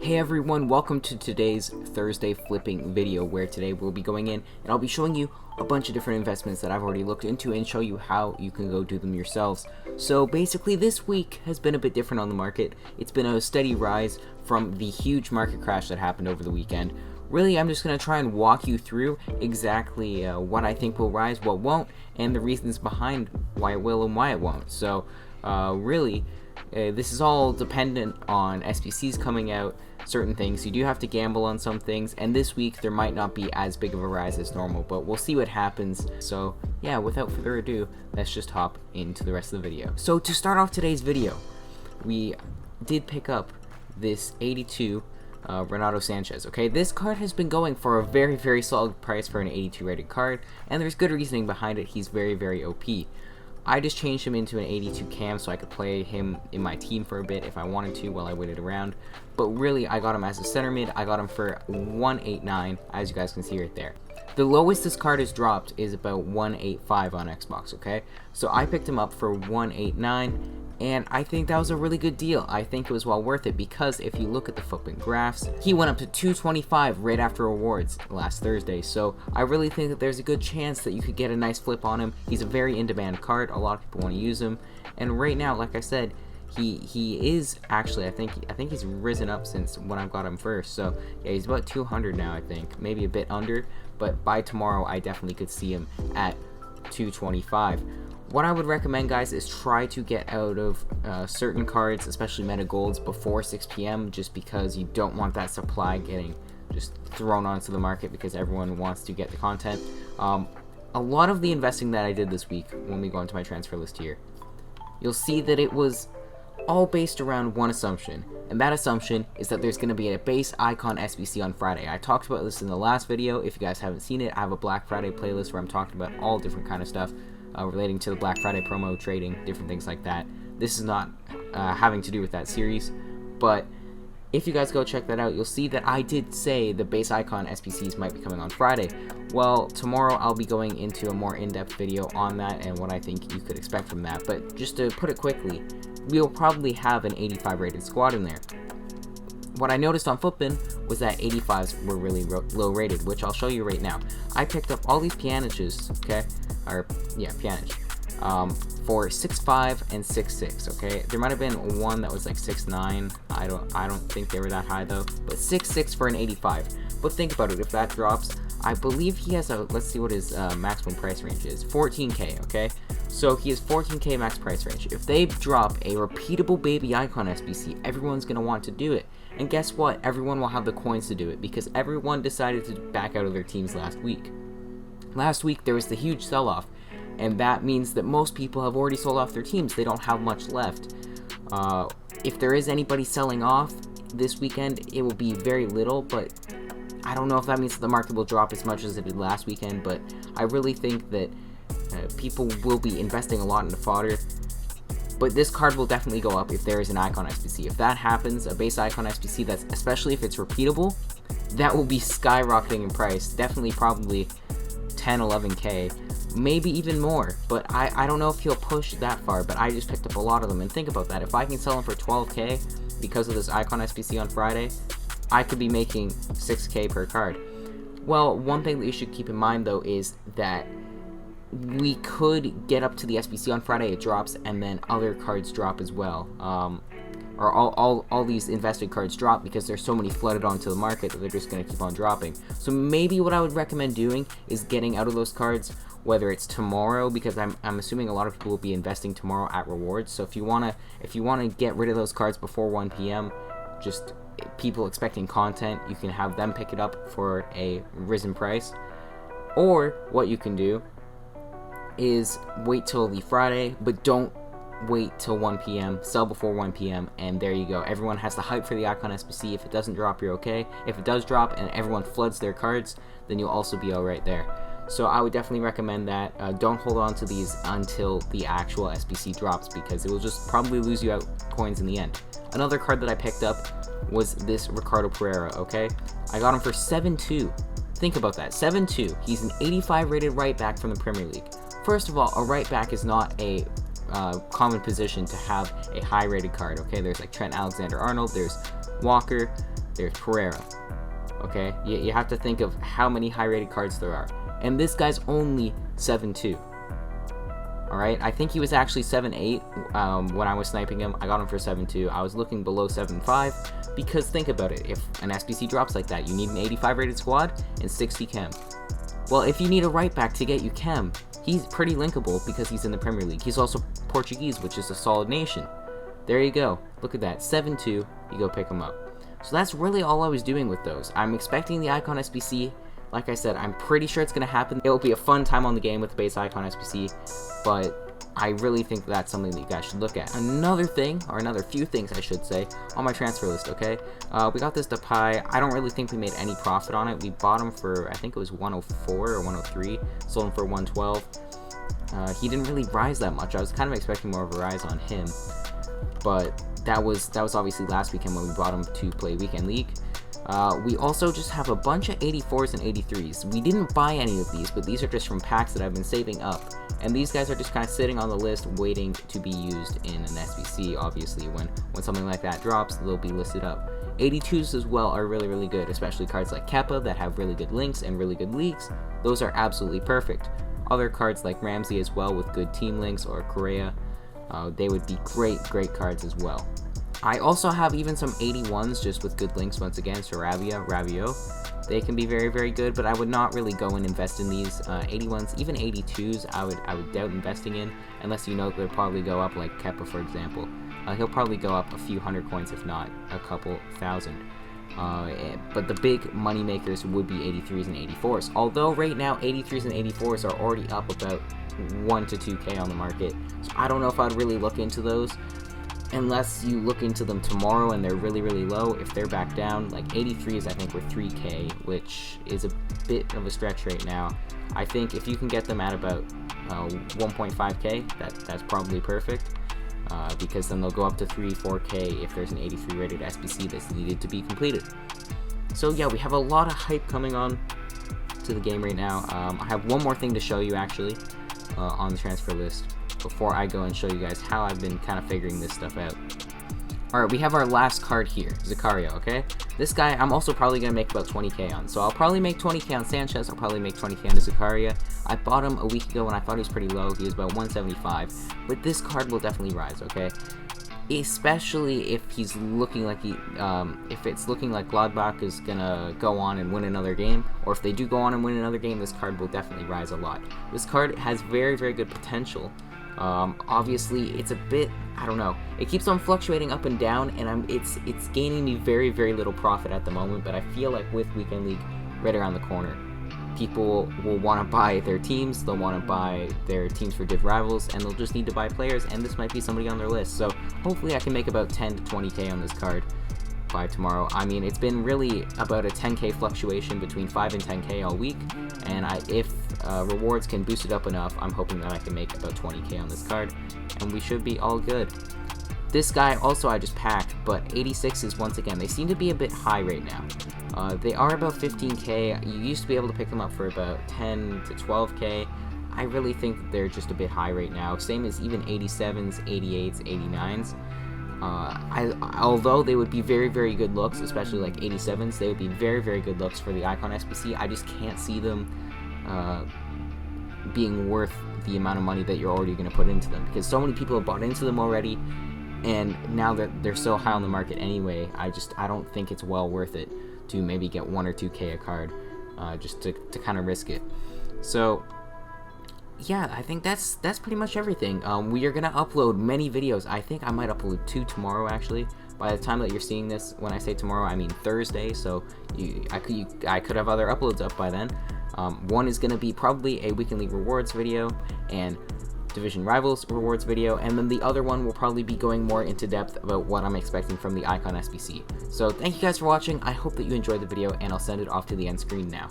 Hey everyone, welcome to today's Thursday flipping video, where today we'll be going in and I'll be showing you a bunch of different investments that I've already looked into and show you how you can go do them yourselves. So basically this week has been a bit different on the market. It's been a steady rise from the huge market crash that happened over the weekend. Really, I'm just going to try and walk you through exactly what I think will rise, what won't, and the reasons behind why it will and why it won't. So this is all dependent on SBCs coming out, certain things. You do have to gamble on some things, and this week there might not be as big of a rise as normal, but we'll see what happens. So yeah, without further ado, let's just hop into the rest of the video. So to start off today's video, we did pick up this 82 Renato Sanchez. Okay, this card has been going for a very solid price for an 82 rated card, and there's good reasoning behind it. He's very OP. I just changed him into an 82 cam so I could play him in my team for a bit if I wanted to while I waited around. But really, I got him as a center mid. I got him for 189, as you guys can see right there. The lowest this card has dropped is about 185 on Xbox, okay? So I picked him up for 189, and I think that was a really good deal. I think it was well worth it because if you look at the FUT graphs, he went up to 225 right after awards last Thursday. So I really think that there's a good chance that you could get a nice flip on him. He's a very in-demand card. A lot of people want to use him. And right now, like I said, he is actually, I think he's risen up since when I got him first. So yeah, he's about 200 now, I think. Maybe a bit under. But by tomorrow, I definitely could see him at 225. What I would recommend, guys, is try to get out of certain cards, especially meta golds, before 6 p.m. just because you don't want that supply getting just thrown onto the market because everyone wants to get the content. A lot of the investing that I did this week, when we go into my transfer list here, you'll see that it was all based around one assumption, and that assumption is that there's going to be a base icon SBC on Friday. I talked about this in the last video. If you guys haven't seen it, I have a Black Friday playlist where I'm talking about all different kind of stuff relating to the Black Friday promo, trading, different things like that. This is not having to do with that series, but if you guys go check that out, you'll see that I did say the base icon SBCs might be coming on Friday. Well, tomorrow I'll be going into a more in-depth video on that and what I think you could expect from that. But just to put it quickly, we'll probably have an 85 rated squad in there. What I noticed on FUTBin was that 85s were really low rated, which I'll show you right now. I picked up all these Pjanić's, okay, or yeah, Pjanić, for 6'5" and 6'6", okay. There might have been one that was like 6'9". I don't think they were that high though, but 6'6" for an 85. But think about it, if that drops, I believe he has a, let's see what his maximum price range is, 14k, okay. So he has 14k max price range. If they drop a repeatable baby icon SBC, everyone's gonna want to do it. And guess what? Everyone will have the coins to do it because everyone decided to back out of their teams last week. Last week there was the huge sell-off, and that means that most people have already sold off their teams. They don't have much left. If there is anybody selling off this weekend, it will be very little, but I don't know if that means that the market will drop as much as it did last weekend, but I really think that people will be investing a lot into fodder. But this card will definitely go up if there is an icon SBC. If that happens, a base icon SBC, that's especially if it's repeatable, that will be skyrocketing in price. Definitely probably 10, 11k, maybe even more. But I don't know if he'll push that far, but I just picked up a lot of them. And think about that. If I can sell them for 12k because of this icon SBC on Friday, I could be making 6k per card. Well, one thing that you should keep in mind though is that we could get up to the SBC on Friday, it drops, and then other cards drop as well. Or all these invested cards drop because there's so many flooded onto the market that they're just going to keep on dropping. So maybe what I would recommend doing is getting out of those cards, whether it's tomorrow, because I'm assuming a lot of people will be investing tomorrow at rewards. So if you wanna get rid of those cards before 1 p.m., just people expecting content, you can have them pick it up for a risen price. Or what you can do is wait till the Friday, but don't wait till 1 p.m. Sell before 1 p.m. and there you go. Everyone has the hype for the icon SBC. If it doesn't drop, you're okay. If it does drop and everyone floods their cards, then you'll also be alright there. So I would definitely recommend that. Don't hold on to these until the actual SBC drops because it will just probably lose you out coins in the end. Another card that I picked up was this Ricardo Pereira, okay? I got him for 7.2. Think about that, 7.2. He's an 85 rated right back from the Premier League. First of all, a right back is not a common position to have a high rated card, okay? There's like Trent Alexander-Arnold, there's Walker, there's Pereira. Okay, you have to think of how many high-rated cards there are. And this guy's only 7.2. Alright, I think he was actually 7.8 when I was sniping him. I got him for 7.2. I was looking below 7.5 because think about it. If an SBC drops like that, you need an 85 rated squad and 60 chem. Well, if you need a right back to get you chem, he's pretty linkable because he's in the Premier League. He's also Portuguese, which is a solid nation. There you go. Look at that. 7.2. You go pick him up. So that's really all I was doing with those. I'm expecting the Icon SBC. Like I said, I'm pretty sure it's going to happen. It will be a fun time on the game with the base Icon SBC, but I really think that's something that you guys should look at. Another thing, or another few things I should say, on my transfer list, okay? We got this Depay. I don't really think we made any profit on it. We bought him for, I think it was 104 or 103, sold him for 112. He didn't really rise that much. I was kind of expecting more of a rise on him, but that was obviously last weekend when we bought him to play Weekend League. We also just have a bunch of 84s and 83s. We didn't buy any of these, but these are just from packs that I've been saving up. And these guys are just kind of sitting on the list waiting to be used in an SBC. Obviously, when something like that drops, they'll be listed up. 82s as well are really, really good, especially cards like Kepa that have really good links and really good leagues. Those are absolutely perfect. Other cards like Ramsey as well with good team links, or Correa, they would be great cards as well. I also have even some 81s just with good links once again, Sarabia, Rabiot. They can be very, very good, but I would not really go and invest in these 81s. Even 82s, I would doubt investing in, unless you know they'll probably go up, like Kepa, for example. He'll probably go up a few hundred coins, if not a couple thousand. But the big money makers would be 83s and 84s. Although right now 83s and 84s are already up about 1 to 2k on the market, so I don't know if I'd really look into those. Unless you look into them tomorrow and they're really, really low. If they're back down, like 83s I think were 3k, which is a bit of a stretch right now. I think if you can get them at about 1.5k, that's probably perfect, because then they'll go up to 4k if there's an 83 rated SBC that's needed to be completed. So yeah, we have a lot of hype coming on to the game right now. I have one more thing to show you actually on the transfer list before I go and show you guys how I've been kind of figuring this stuff out. Alright, we have our last card here, Zakaria, okay? This guy, I'm also probably going to make about 20k on. So I'll probably make 20k on Sanchez, I'll probably make 20k on Zakaria. I bought him a week ago and I thought he was pretty low, he was about 175. But this card will definitely rise, okay? Especially if he's looking like if it's looking like Gladbach is gonna go on and win another game, or if they do go on and win another game, this card will definitely rise a lot. This card has very, very good potential. Obviously it's a bit, I don't know, it keeps on fluctuating up and down, and it's gaining me very, very little profit at the moment, but I feel like with Weekend League right around the corner, people will want to buy their teams, they'll want to buy their teams for div rivals, and they'll just need to buy players, and this might be somebody on their list. So hopefully I can make about 10 to 20k on this card by tomorrow. I mean, it's been really about a 10k fluctuation between 5 and 10k all week, and if rewards can boost it up enough, I'm hoping that I can make about 20k on this card, and we should be all good. This guy also I just packed, but 86s once again, they seem to be a bit high right now. They are about 15k. You used to be able to pick them up for about 10 to 12k. I really think that they're just a bit high right now. Same as even 87s, 88s, 89s. Although they would be very, very good looks, especially like 87s, they would be very, very good looks for the Icon SBC. I just can't see them being worth the amount of money that you're already going to put into them, because so many people have bought into them already, and now that they're so high on the market anyway, I don't think it's well worth it to maybe get 1 or 2k a card, just to kind of risk it. So yeah, I think that's pretty much everything. We are gonna upload many videos. I think I might upload 2 tomorrow actually. By the time that you're seeing this, when I say tomorrow, I mean Thursday, so I could have other uploads up by then. One is gonna be probably a Weekend League rewards video and Division Rivals rewards video, and then the other one will probably be going more into depth about what I'm expecting from the Icon SBC. So thank you guys for watching. I hope that you enjoyed the video, and I'll send it off to the end screen now.